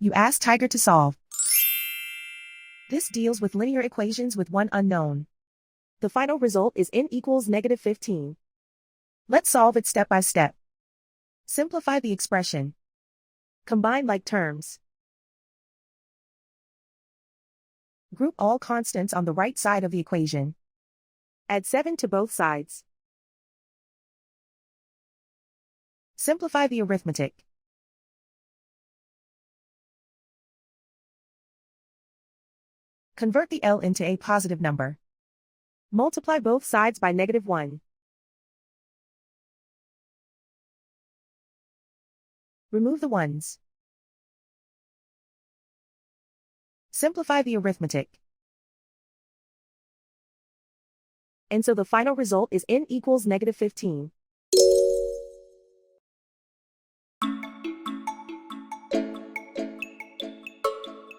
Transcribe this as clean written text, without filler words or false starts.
You ask Tiger to solve. This deals with linear equations with one unknown. The final result is n equals -15. Let's solve it step by step. Simplify the expression. Combine like terms. Group all constants on the right side of the equation. Add 7 to both sides. Simplify the arithmetic. Convert the L into a positive number. Multiply both sides by -1. Remove the ones. Simplify the arithmetic. And so the final result is n equals -15.